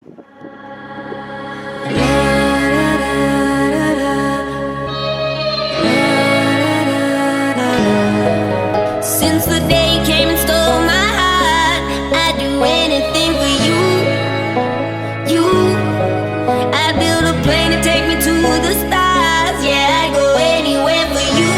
Since the day you came and stole my heart, I'd do anything for you. I'd build a plane to take me to the stars. Yeah, I'd go anywhere for you.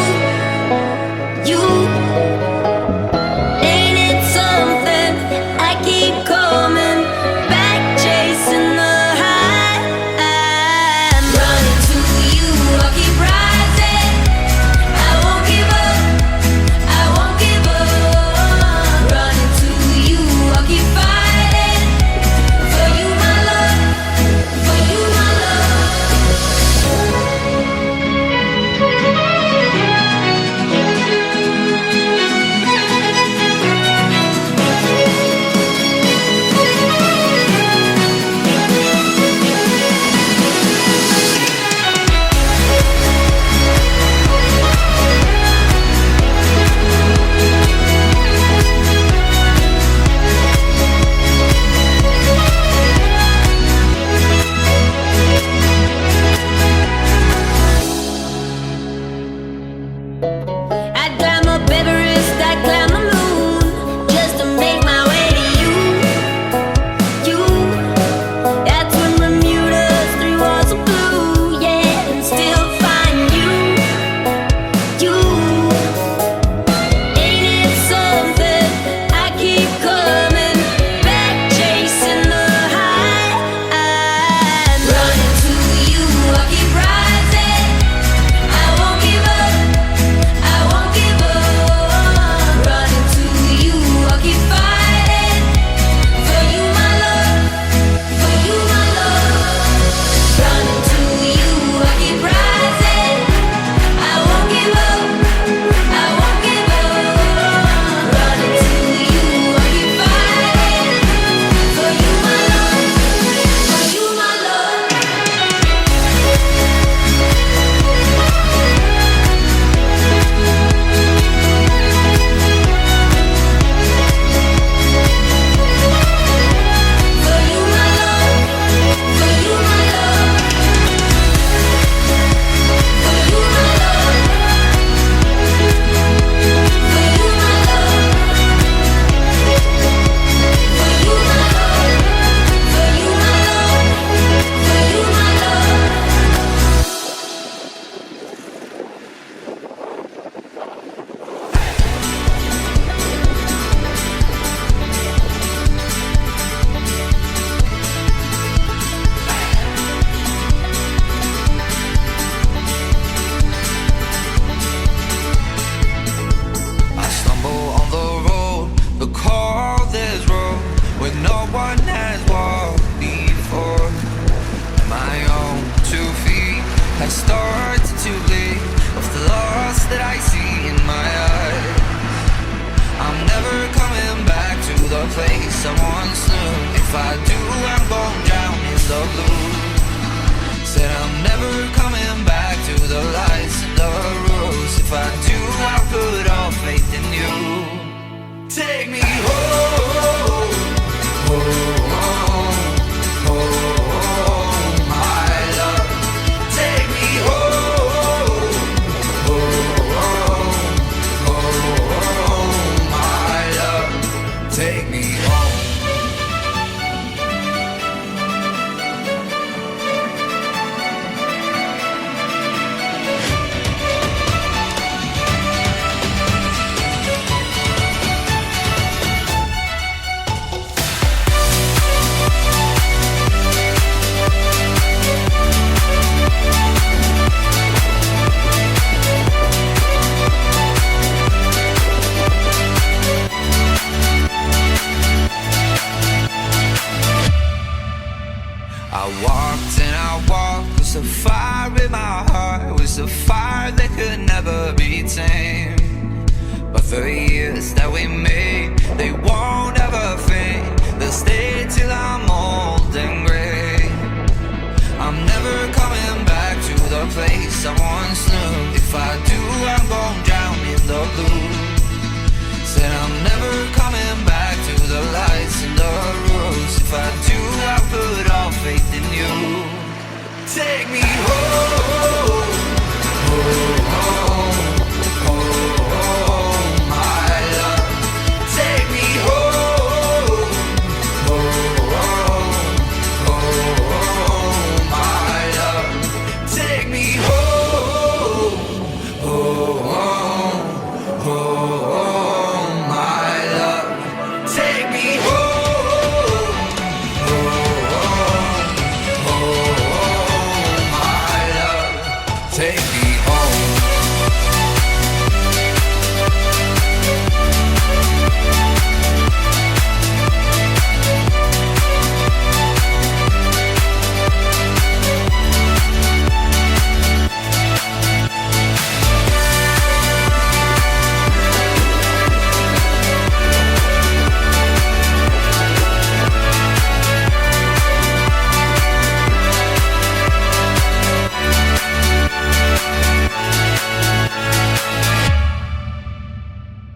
Ain't it something? I keep coming back, chasing the high. I'm running to you, I'll keep rising. I won't give up, I won't give up. Running to you, I'll keep fighting. For you, my love, for you, my love. I'd climb up Everest, I'd climb the moon, just to make my way to you. I'd swim Bermuda's 3 walls of blue, yeah, and still find you. Ain't it something? I keep coming back, chasing the high. I'm running to you, I'll keep rising. I won't give up, I won't give up. Running to you, I'll keep fighting. For you, my love, for you, my love. Running to you, I'll keep rising. I won't give up, I won't give up. Running to you, I'll keep fighting. For you, my love, for you, my love. For you, my love, for you, my love. For you, my love. For you, my love. For you, my love. For you, my love. For you, my love. I stumble on the road, the coldest road, where no one has walked before. My own 2 feet have started to bleed of the loss that I see in my eyes. I'm never coming back to the place I once knew. If I do, I'm going down in the blue. Said I'm never coming back to the lights and the rules. If I do, I'll put all faith in you. Take me home, home, home, my love. Take me home, home, home, my love. Take me home. I walked and I walked, was a fire in my heart, was a fire that could never be tamed. But the years that we made, they won't ever fade. They'll stay till I'm old and gray. I'm never coming back to the place I once